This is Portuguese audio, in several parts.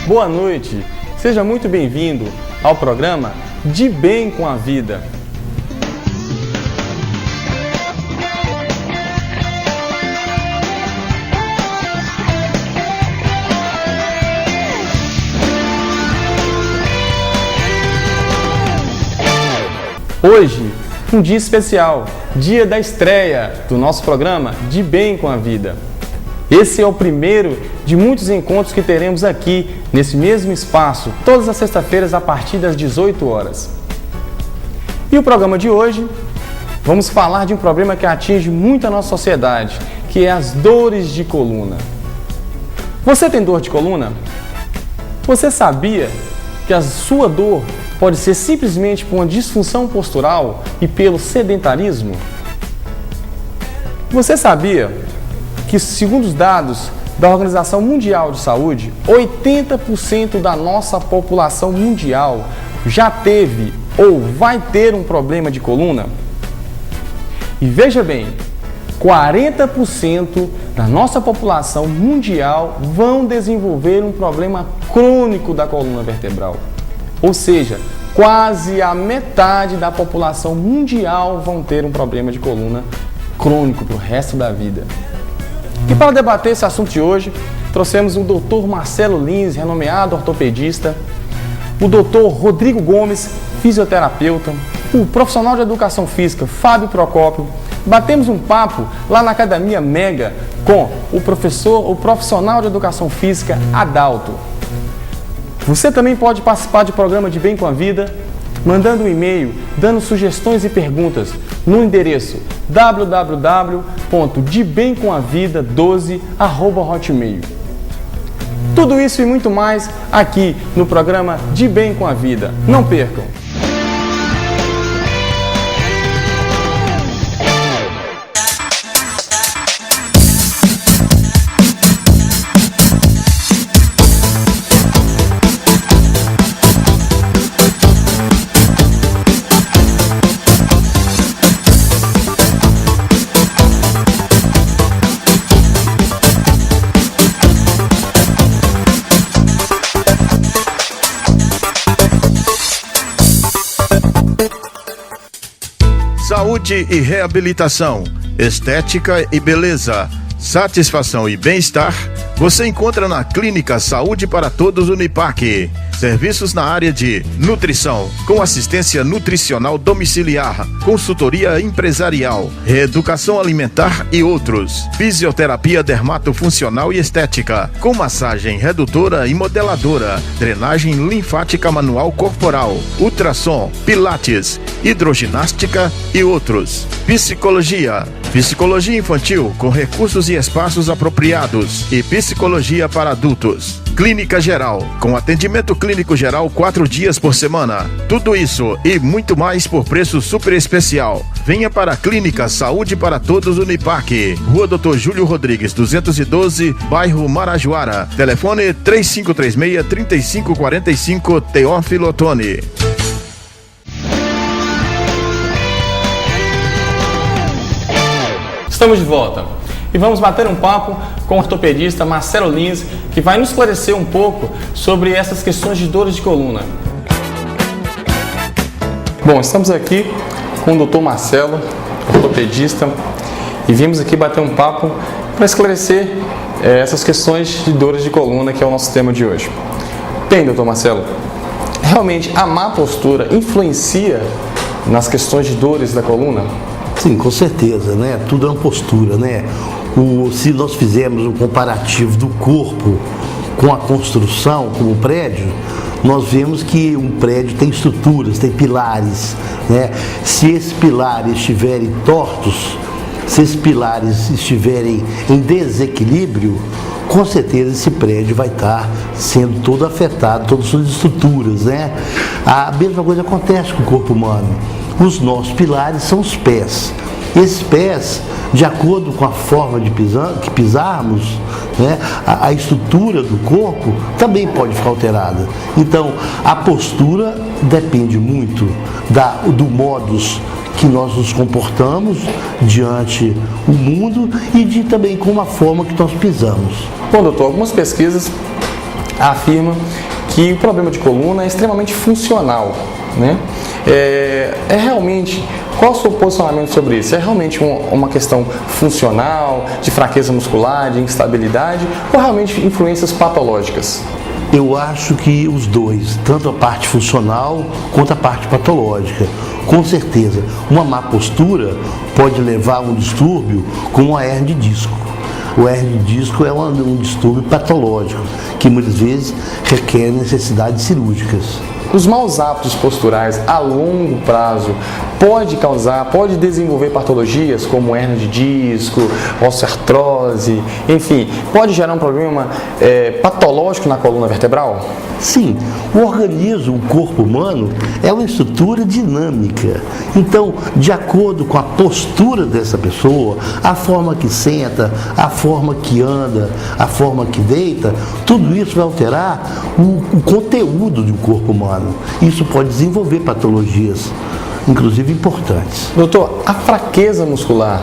boa noite. Seja muito bem-vindo ao programa De Bem com a Vida. Hoje, um dia especial, dia da estreia do nosso programa De Bem com a Vida. Esse é o primeiro de muitos encontros que teremos aqui, nesse mesmo espaço, todas as sextas-feiras a partir das 18 horas. E o programa de hoje, vamos falar de um problema que atinge muito a nossa sociedade, que é as dores de coluna. Você tem dor de coluna? Você sabia que a sua dor pode ser simplesmente por uma disfunção postural e pelo sedentarismo? Você sabia que, segundo os dados da Organização Mundial de Saúde, 80% da nossa população mundial já teve ou vai ter um problema de coluna? E veja bem, 40% da nossa população mundial vão desenvolver um problema crônico da coluna vertebral. Ou seja, quase a metade da população mundial vão ter um problema de coluna crônico para o resto da vida. E para debater esse assunto de hoje, trouxemos o Dr. Marcelo Lins, renomeado ortopedista, o Dr. Rodrigo Gomes, fisioterapeuta, o profissional de educação física Fábio Procópio. Batemos um papo lá na Academia Mega com o profissional de educação física Adalto. Você também pode participar do programa De Bem com a Vida, mandando um e-mail, dando sugestões e perguntas no endereço www.debemcomavida12@hotmail. Tudo isso e muito mais aqui no programa De Bem com a Vida. Não percam! Saúde e reabilitação, estética e beleza, satisfação e bem-estar, você encontra na Clínica Saúde para Todos Unipac. Serviços na área de nutrição, com assistência nutricional domiciliar, consultoria empresarial, reeducação alimentar e outros. Fisioterapia dermatofuncional e estética, com massagem redutora e modeladora, drenagem linfática manual corporal, ultrassom, pilates, hidroginástica e outros. Psicologia infantil com recursos e espaços apropriados e psicologia para adultos. Clínica Geral, com atendimento clínico geral 4 dias por semana. Tudo isso e muito mais por preço super especial. Venha para a Clínica Saúde para Todos Unipac, Rua Dr. Júlio Rodrigues, 212, bairro Marajoara. Telefone 3536-3545, Teófilo Otoni. Estamos de volta e vamos bater um papo com o ortopedista Marcelo Lins, que vai nos esclarecer um pouco sobre essas questões de dores de coluna. Bom, estamos aqui com o Dr. Marcelo, ortopedista, e vimos aqui bater um papo para esclarecer essas questões de dores de coluna, que é o nosso tema de hoje. Bem, Dr. Marcelo, realmente a má postura influencia nas questões de dores da coluna? Sim, com certeza, né? Tudo é uma postura, né? Se nós fizermos um comparativo do corpo com a construção, como o prédio, nós vemos que um prédio tem estruturas, tem pilares, né? Se esses pilares estiverem tortos, se esses pilares estiverem em desequilíbrio, com certeza esse prédio vai estar sendo todo afetado, todas as suas estruturas, né? A mesma coisa acontece com o corpo humano. Os nossos pilares são os pés. Esses pés, de acordo com a forma de que pisarmos, né, a estrutura do corpo também pode ficar alterada. Então, a postura depende muito do modus que nós nos comportamos diante o mundo e também com a forma que nós pisamos. Bom, doutor, algumas pesquisas afirma que o problema de coluna é extremamente funcional, né? Realmente, qual o seu posicionamento sobre isso? É realmente uma questão funcional, de fraqueza muscular, de instabilidade, ou realmente influências patológicas? Eu acho que os dois, tanto a parte funcional quanto a parte patológica. Com certeza, uma má postura pode levar a um distúrbio como a hernia de disco. O hernia de disco é um distúrbio patológico, que muitas vezes requer necessidades cirúrgicas. Os maus hábitos posturais a longo prazo pode desenvolver patologias como hernia de disco, osteoartrose, enfim, pode gerar um problema patológico na coluna vertebral? Sim, o organismo, o corpo humano, é uma estrutura dinâmica. Então, de acordo com a postura dessa pessoa, a forma que senta, a forma que anda, a forma que deita, tudo isso vai alterar o conteúdo do corpo humano. Isso pode desenvolver patologias, inclusive importantes. Doutor, a fraqueza muscular,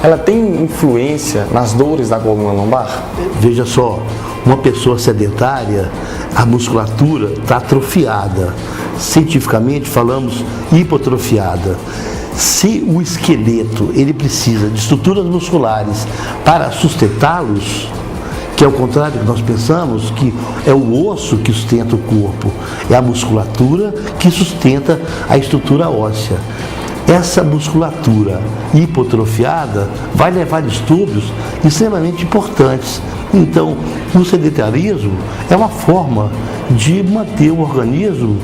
ela tem influência nas dores da coluna lombar? Veja só, uma pessoa sedentária, a musculatura está atrofiada. Cientificamente falamos hipotrofiada. Se o esqueleto ele precisa de estruturas musculares para sustentá-los, que é o contrário que nós pensamos, que é o osso que sustenta o corpo, é a musculatura que sustenta a estrutura óssea. Essa musculatura hipotrofiada vai levar a distúrbios extremamente importantes. Então, o sedentarismo é uma forma de manter o organismo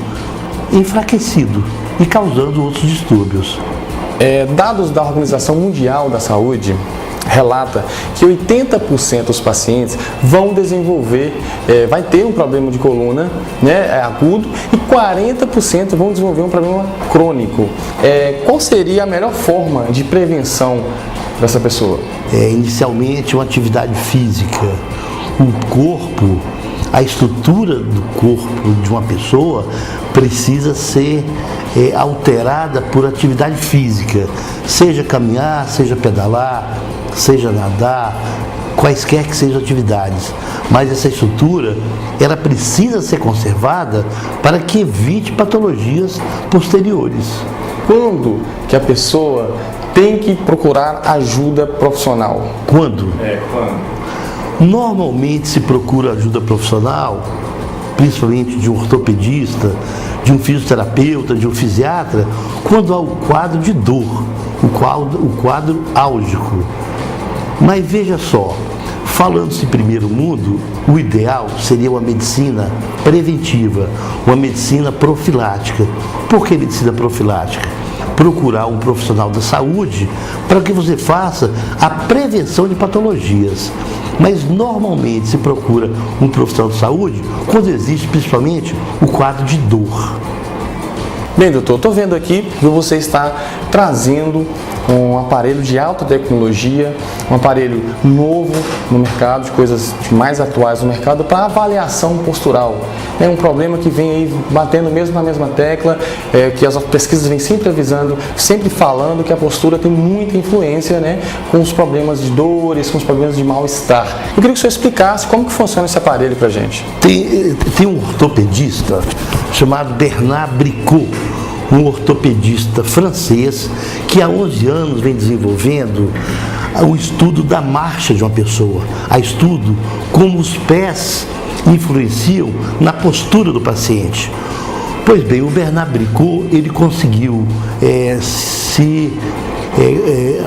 enfraquecido e causando outros distúrbios. Dados da Organização Mundial da Saúde relata que 80% dos pacientes vão desenvolver, vai ter um problema de coluna, né, agudo, e 40% vão desenvolver um problema crônico. Qual seria a melhor forma de prevenção dessa pessoa? Inicialmente, uma atividade física. O corpo, a estrutura do corpo de uma pessoa precisa ser alterada por atividade física, seja caminhar, seja pedalar, seja nadar, quaisquer que sejam atividades. Mas essa estrutura, ela precisa ser conservada para que evite patologias posteriores. Quando que a pessoa tem que procurar ajuda profissional? Quando? Quando? Normalmente se procura ajuda profissional, principalmente de um ortopedista, de um fisioterapeuta, de um fisiatra, quando há o quadro de dor, o quadro álgico. Mas veja só, falando-se em primeiro mundo, o ideal seria uma medicina preventiva, uma medicina profilática. Por que medicina profilática? Procurar um profissional da saúde para que você faça a prevenção de patologias. Mas normalmente se procura um profissional de saúde quando existe principalmente o quadro de dor. Bem, doutor, estou vendo aqui que você está trazendo um aparelho de alta tecnologia, um aparelho novo no mercado, de coisas mais atuais no mercado, para avaliação postural. É um problema que vem aí batendo mesmo na mesma tecla, que as pesquisas vêm sempre avisando, sempre falando que a postura tem muita influência, né, com os problemas de dores, com os problemas de mal-estar. Eu queria que o senhor explicasse como que funciona esse aparelho para a gente. Tem um ortopedista chamado Bernard Bricot, um ortopedista francês que há 11 anos vem desenvolvendo o estudo da marcha de uma pessoa, a estudo como os pés influenciam na postura do paciente. Pois bem, o Bernard Bricot, ele conseguiu se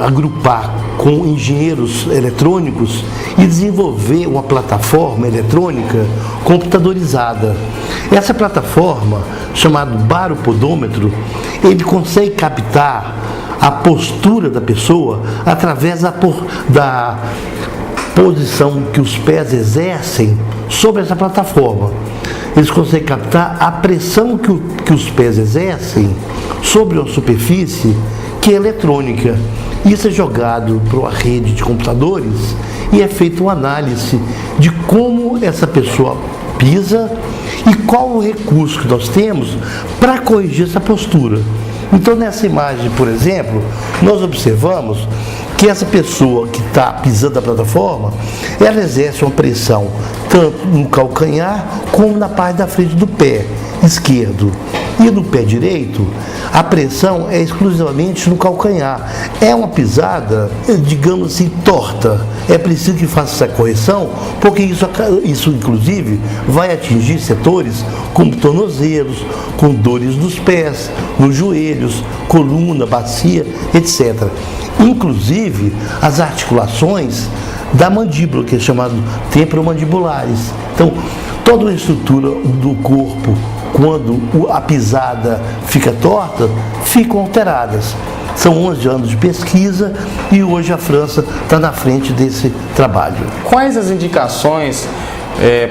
agrupar com engenheiros eletrônicos e desenvolver uma plataforma eletrônica computadorizada. Essa plataforma, chamada baropodômetro, ele consegue captar a postura da pessoa através da posição que os pés exercem sobre essa plataforma. Eles conseguem captar a pressão que os pés exercem sobre uma superfície que é eletrônica. Isso é jogado para uma rede de computadores e é feita uma análise de como essa pessoa pisa e qual o recurso que nós temos para corrigir essa postura. Então, nessa imagem, por exemplo, nós observamos que essa pessoa que está pisando a plataforma, ela exerce uma pressão tanto no calcanhar como na parte da frente do pé esquerdo. E no pé direito, a pressão é exclusivamente no calcanhar. É uma pisada, digamos assim, torta. É preciso que faça essa correção, porque isso inclusive vai atingir setores como tornozelos, com dores nos pés, nos joelhos, coluna, bacia, etc. Inclusive as articulações da mandíbula, que é chamado temporomandibulares. Então, toda a estrutura do corpo, quando a pisada fica torta, ficam alteradas. São 11 anos de pesquisa e hoje a França está na frente desse trabalho. Quais as indicações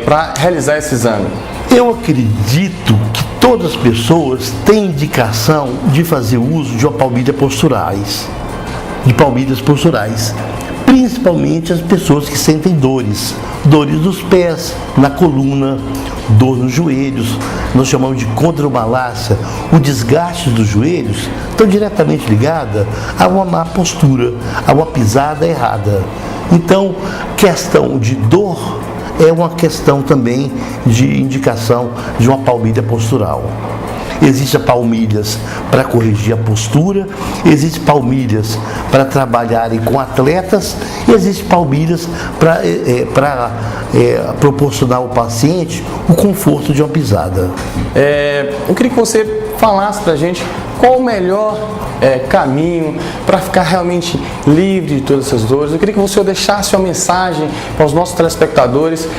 para realizar esse exame? Eu acredito que todas as pessoas têm indicação de fazer uso de palmilhas posturais, principalmente as pessoas que sentem dores nos pés, na coluna, dor nos joelhos. Nós chamamos de condromalácia. O desgaste dos joelhos está diretamente ligada a uma má postura, a uma pisada errada. Então, questão de dor é uma questão também de indicação de uma palmilha postural. Existem palmilhas para corrigir a postura, existem palmilhas para trabalharem com atletas, existem palmilhas para proporcionar ao paciente o conforto de uma pisada. Eu queria que você falasse para a gente qual o melhor caminho para ficar realmente livre de todas essas dores. Eu queria que você deixasse uma mensagem para os nossos telespectadores.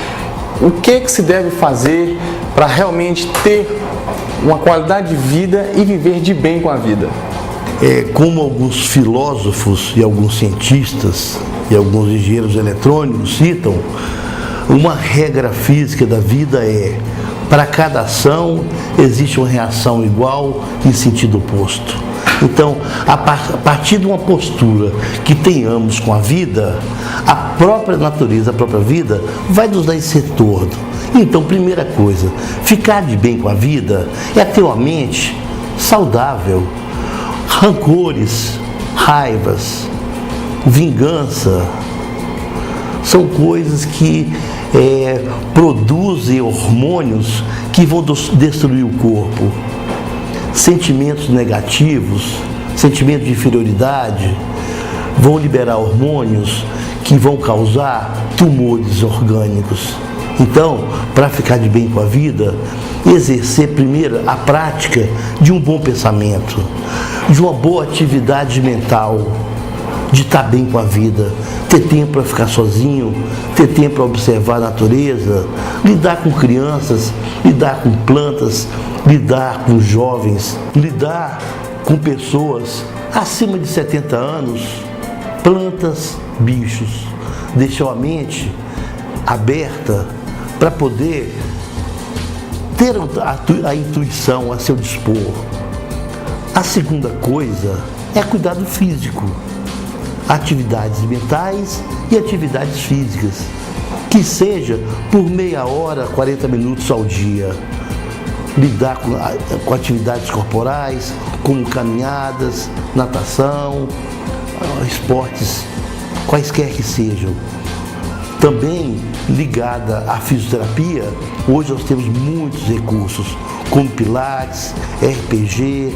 O que se deve fazer para realmente ter uma qualidade de vida e viver de bem com a vida? Como alguns filósofos e alguns cientistas e alguns engenheiros eletrônicos citam, uma regra física da vida é: para cada ação existe uma reação igual em sentido oposto. Então, a partir de uma postura que tenhamos com a vida, a própria natureza, a própria vida vai nos dar esse retorno. Então, primeira coisa, ficar de bem com a vida é ter uma mente saudável. Rancores, raivas, vingança, são coisas que produzem hormônios que vão destruir o corpo. Sentimentos negativos, sentimentos de inferioridade, vão liberar hormônios que vão causar tumores orgânicos. Então, para ficar de bem com a vida, exercer primeiro a prática de um bom pensamento, de uma boa atividade mental, de estar bem com a vida, ter tempo para ficar sozinho, ter tempo para observar a natureza, lidar com crianças, lidar com plantas, lidar com jovens, lidar com pessoas acima de 70 anos, plantas, bichos, deixar a mente aberta para poder ter a intuição a seu dispor. A segunda coisa é cuidado físico, atividades mentais e atividades físicas, que seja por meia hora, 40 minutos ao dia. Lidar com atividades corporais, como caminhadas, natação, esportes, quaisquer que sejam. Também ligada à fisioterapia, hoje nós temos muitos recursos, como Pilates, RPG,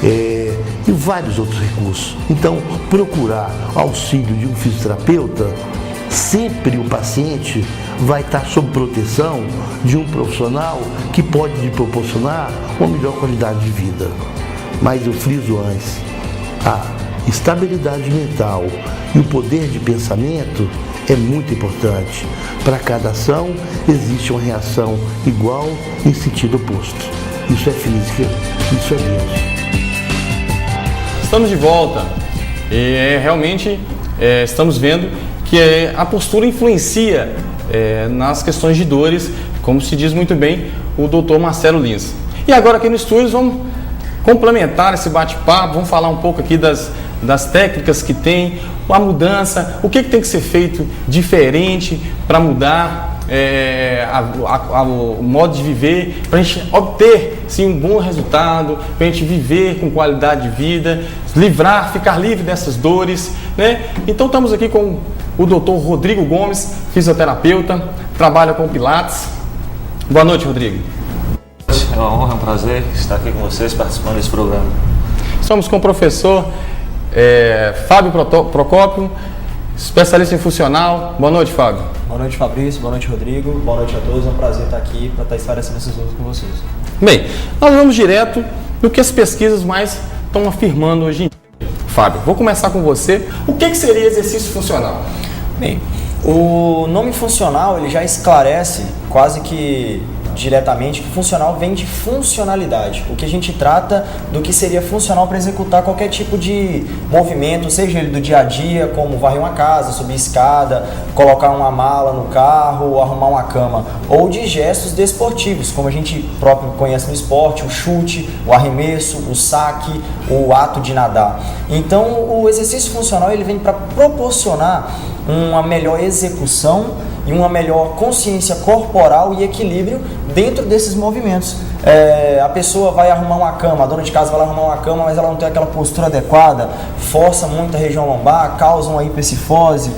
e vários outros recursos. Então, procurar auxílio de um fisioterapeuta, sempre o paciente vai estar sob proteção de um profissional que pode lhe proporcionar uma melhor qualidade de vida. Mas eu friso antes, a estabilidade mental e o poder de pensamento é muito importante. Para cada ação existe uma reação igual em sentido oposto. Isso é física, isso é Deus. Estamos de volta e realmente estamos vendo que a postura influencia nas questões de dores, como se diz muito bem o Dr. Marcelo Lins. E agora aqui no estúdio vamos complementar esse bate-papo, vamos falar um pouco aqui das técnicas que tem, a mudança, o que tem que ser feito diferente para mudar o modo de viver, para a gente obter sim, um bom resultado, para a gente viver com qualidade de vida, ficar livre dessas dores, né? Então estamos aqui com o Dr. Rodrigo Gomes, fisioterapeuta, trabalha com Pilates. Boa noite, Rodrigo. É uma honra, é um prazer estar aqui com vocês participando desse programa. Estamos com o professor Fábio Procópio, especialista em funcional. Boa noite, Fábio. Boa noite, Fabrício. Boa noite, Rodrigo. Boa noite a todos. É um prazer estar aqui para estar esclarecendo esses dúvidas com vocês. Bem, nós vamos direto no que as pesquisas mais estão afirmando hoje em dia. Fábio, vou começar com você. O que seria exercício funcional? Bem, o nome funcional ele já esclarece quase que diretamente que funcional vem de funcionalidade, o que a gente trata do que seria funcional para executar qualquer tipo de movimento, seja ele do dia a dia, como varrer uma casa, subir escada, colocar uma mala no carro, arrumar uma cama, ou de gestos desportivos, como a gente próprio conhece no esporte, o chute, o arremesso, o saque, o ato de nadar. Então, o exercício funcional ele vem para proporcionar uma melhor execução e uma melhor consciência corporal e equilíbrio dentro desses movimentos. A pessoa vai arrumar uma cama, a dona de casa vai arrumar uma cama, mas ela não tem aquela postura adequada, força muito a região lombar, causa uma hipercifose,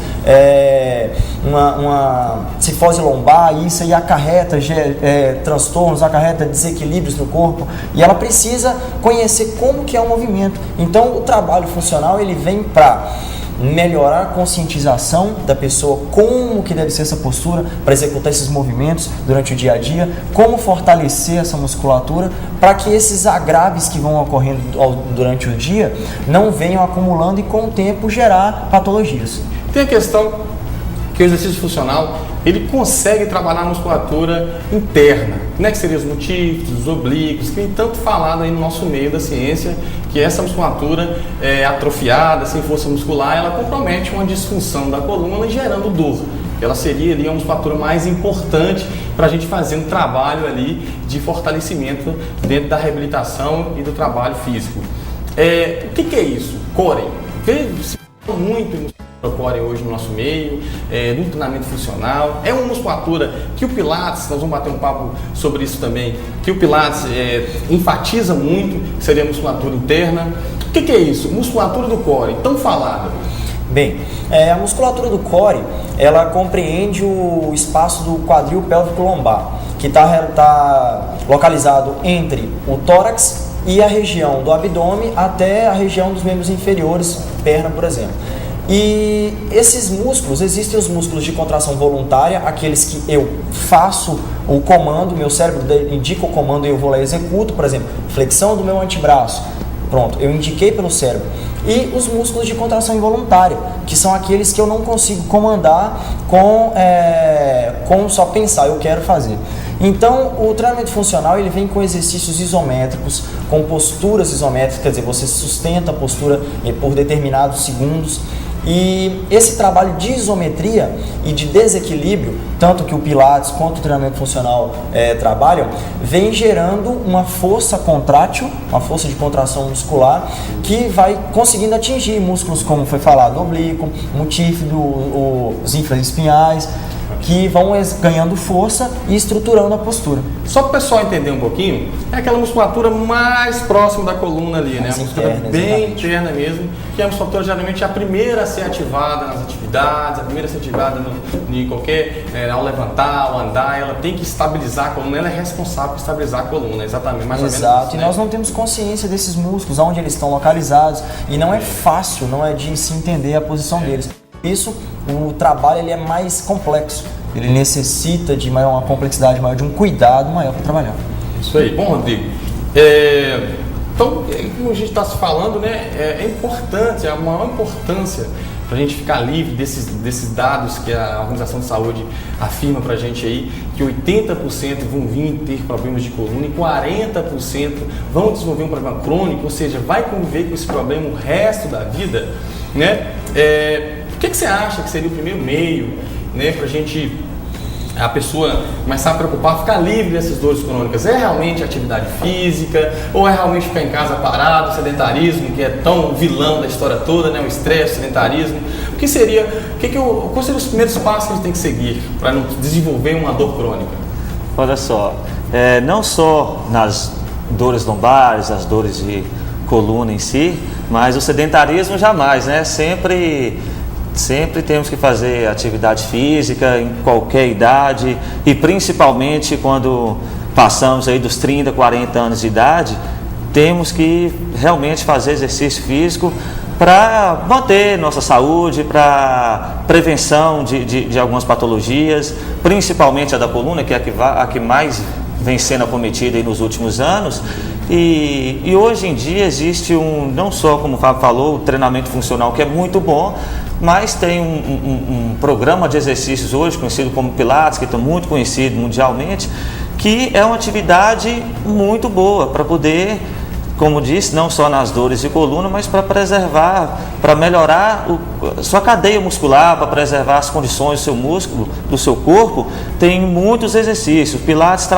uma cifose lombar, e isso aí acarreta transtornos, acarreta desequilíbrios no corpo, e ela precisa conhecer como que é o movimento. Então o trabalho funcional ele vem para melhorar a conscientização da pessoa, como que deve ser essa postura para executar esses movimentos durante o dia a dia, como fortalecer essa musculatura para que esses agraves que vão ocorrendo durante o dia não venham acumulando e com o tempo gerar patologias. Tem a questão que o exercício funcional ele consegue trabalhar a musculatura interna, né, que seriam os multífidos, os oblíquos, que tem tanto falado aí no nosso meio da ciência, que essa musculatura atrofiada, sem força muscular, ela compromete uma disfunção da coluna gerando dor. Ela seria ali uma musculatura mais importante para a gente fazer um trabalho ali de fortalecimento dentro da reabilitação e do trabalho físico. O que é isso? Core. Se fala muito em Core hoje no nosso meio, no treinamento funcional. É uma musculatura que o Pilates, nós vamos bater um papo sobre isso também, que o Pilates enfatiza muito, que seria a musculatura interna. O que é isso? Musculatura do core, tão falada. Bem, a musculatura do core, ela compreende o espaço do quadril pélvico lombar, que está localizado entre o tórax e a região do abdômen até a região dos membros inferiores, perna, por exemplo. E esses músculos, existem os músculos de contração voluntária, aqueles que eu faço o comando, meu cérebro indica o comando e eu vou lá e executo, por exemplo, flexão do meu antebraço, pronto, eu indiquei pelo cérebro. E os músculos de contração involuntária, que são aqueles que eu não consigo comandar com só pensar, eu quero fazer. Então, o treinamento funcional ele vem com exercícios isométricos, com posturas isométricas, quer dizer, você sustenta a postura por determinados segundos. E esse trabalho de isometria e de desequilíbrio, tanto que o Pilates quanto o treinamento funcional trabalham, vem gerando uma força contrátil, uma força de contração muscular, que vai conseguindo atingir músculos como foi falado, o oblíquo, multífido, os infraespinhais, que vão ganhando força e estruturando a postura. Só para o pessoal entender um pouquinho, é aquela musculatura mais próxima da coluna ali, né? A musculatura bem interna mesmo, que a musculatura geralmente é a primeira a ser ativada nas atividades, a primeira a ser ativada em qualquer, ao levantar, ao andar, ela tem que estabilizar a coluna, ela é responsável por estabilizar a coluna, exatamente, mais ou menos. Exato, e nós não temos consciência desses músculos, onde eles estão localizados, e não é fácil, não é de se entender a posição deles. Por isso, o trabalho ele é mais complexo, ele necessita de uma complexidade maior, de um cuidado maior para trabalhar. Isso aí. Bom, Rodrigo, então, como a gente está se falando, né, é importante, é a maior importância para a gente ficar livre desses dados que a Organização de Saúde afirma para a gente aí, que 80% vão vir ter problemas de coluna e 40% vão desenvolver um problema crônico, ou seja, vai conviver com esse problema o resto da vida, né? O que você acha que seria o primeiro meio, né, para a gente a pessoa começar a preocupar, ficar livre dessas dores crônicas? É realmente atividade física ou é realmente ficar em casa parado, o sedentarismo, que é tão vilão da história toda, né? O estresse, o sedentarismo. Quais seriam os primeiros passos que a gente tem que seguir para não desenvolver uma dor crônica? Olha só, não só nas dores lombares, as dores de coluna em si, mas o sedentarismo jamais, né? Sempre temos que fazer atividade física em qualquer idade e principalmente quando passamos aí dos 30, 40 anos de idade, temos que realmente fazer exercício físico para manter nossa saúde, para prevenção de algumas patologias, principalmente a da coluna, que é a que mais vem sendo acometida aí nos últimos anos. E hoje em dia existe não só, como o Fábio falou, o treinamento funcional, que é muito bom, mas tem um programa de exercícios hoje, conhecido como Pilates, que está muito conhecido mundialmente, que é uma atividade muito boa para poder, como disse, não só nas dores de coluna, mas para preservar, para melhorar sua cadeia muscular, para preservar as condições do seu músculo, do seu corpo. Tem muitos exercícios. Pilates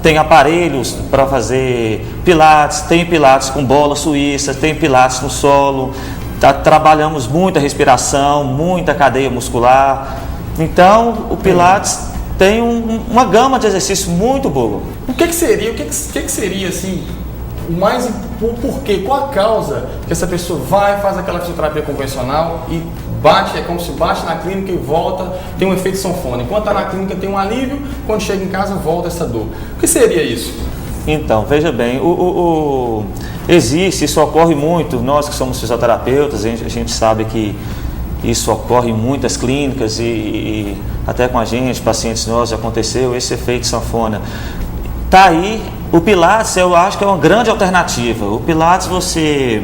tem aparelhos para fazer Pilates, tem Pilates com bola suíça, tem Pilates no solo. Trabalhamos muita respiração, muita cadeia muscular. Então, o Pilates tem uma gama de exercícios muito boa. O que seria assim, qual a causa que essa pessoa faz aquela fisioterapia convencional e é como se bate na clínica e volta, tem um efeito sanfona. Enquanto está na clínica tem um alívio, quando chega em casa volta essa dor. O que seria isso? Então, veja bem, isso ocorre muito, nós que somos fisioterapeutas, a gente sabe que isso ocorre em muitas clínicas e até com a gente, pacientes nossos, já aconteceu esse efeito sanfona. Tá aí, o Pilates eu acho que é uma grande alternativa. O Pilates você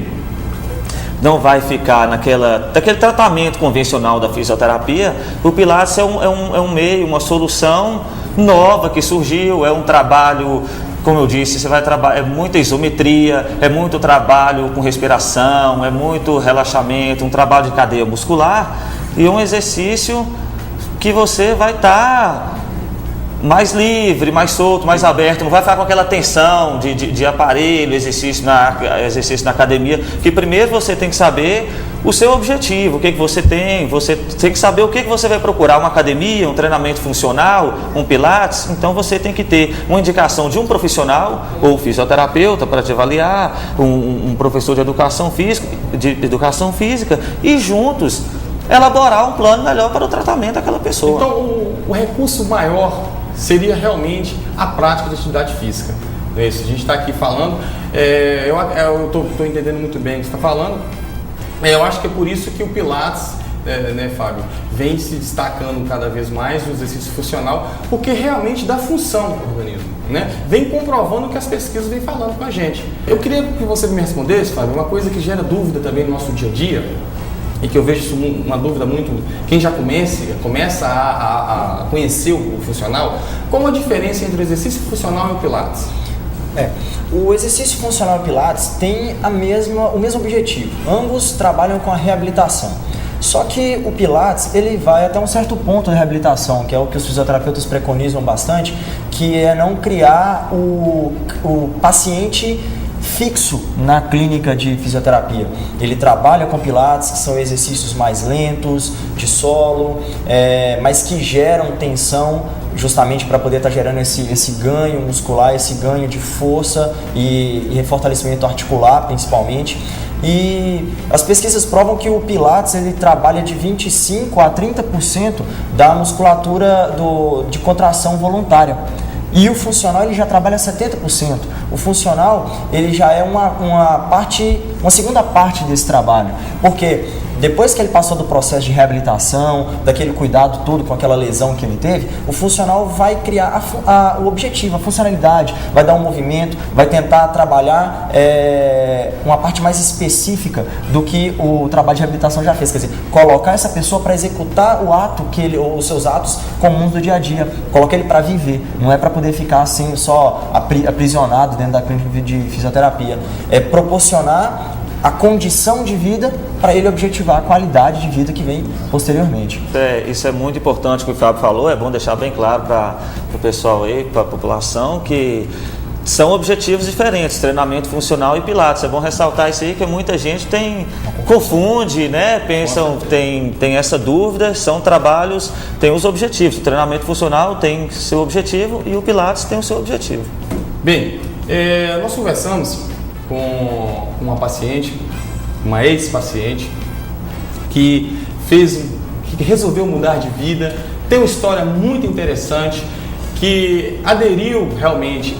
não vai ficar daquele tratamento convencional da fisioterapia. O Pilates é um meio, uma solução nova que surgiu, é um trabalho, como eu disse, você vai trabalhar, é muita isometria, é muito trabalho com respiração, é muito relaxamento, um trabalho de cadeia muscular e um exercício que você vai estar mais livre, mais solto, mais aberto, não vai ficar com aquela tensão de aparelho, exercício na academia, que primeiro você tem que saber o seu objetivo, o que você tem que saber o que você vai procurar, uma academia, um treinamento funcional, um Pilates. Então você tem que ter uma indicação de um profissional ou fisioterapeuta para te avaliar, um professor de educação física e juntos elaborar um plano melhor para o tratamento daquela pessoa. Então o recurso maior seria realmente a prática de atividade física. É isso, a gente está aqui falando, eu estou entendendo muito bem o que você está falando. Eu acho que é por isso que o Pilates, né, Fábio, vem se destacando cada vez mais no exercício funcional, porque realmente dá função para o organismo, né? Vem comprovando o que as pesquisas vêm falando com a gente. Eu queria que você me respondesse, Fábio, uma coisa que gera dúvida também no nosso dia a dia, e que eu vejo isso uma dúvida muito, quem já começa a conhecer o funcional, qual a diferença entre o exercício funcional e o Pilates? O exercício funcional e o Pilates tem o mesmo objetivo, ambos trabalham com a reabilitação. Só que o Pilates, ele vai até um certo ponto da reabilitação, que é o que os fisioterapeutas preconizam bastante, que é não criar o paciente fixo na clínica de fisioterapia. Ele trabalha com Pilates, que são exercícios mais lentos, de solo, mas que geram tensão, justamente para poder estar gerando esse ganho muscular, esse ganho de força e fortalecimento articular, principalmente. E as pesquisas provam que o Pilates ele trabalha de 25% a 30% da musculatura de contração voluntária. E o funcional ele já trabalha 70%. O funcional ele já é uma segunda parte desse trabalho. Porque depois que ele passou do processo de reabilitação, daquele cuidado todo com aquela lesão que ele teve, o funcional vai criar o objetivo, a funcionalidade, vai dar um movimento, vai tentar trabalhar uma parte mais específica do que o trabalho de reabilitação já fez. Quer dizer, colocar essa pessoa para executar o ato, os seus atos comuns do dia a dia, colocar ele para viver, não é para poder ficar assim só aprisionado dentro da clínica de fisioterapia. É proporcionar a condição de vida para ele objetivar a qualidade de vida que vem posteriormente. Isso é muito importante o que o Fábio falou, é bom deixar bem claro para o pessoal aí, para a população, que são objetivos diferentes, treinamento funcional e pilates. É bom ressaltar isso aí, que muita gente confunde, né? Pensam, tem essa dúvida, são trabalhos, tem os objetivos. O treinamento funcional tem seu objetivo e o pilates tem o seu objetivo. Bem, nós conversamos com uma paciente, uma ex-paciente, que resolveu mudar de vida, tem uma história muito interessante, que aderiu realmente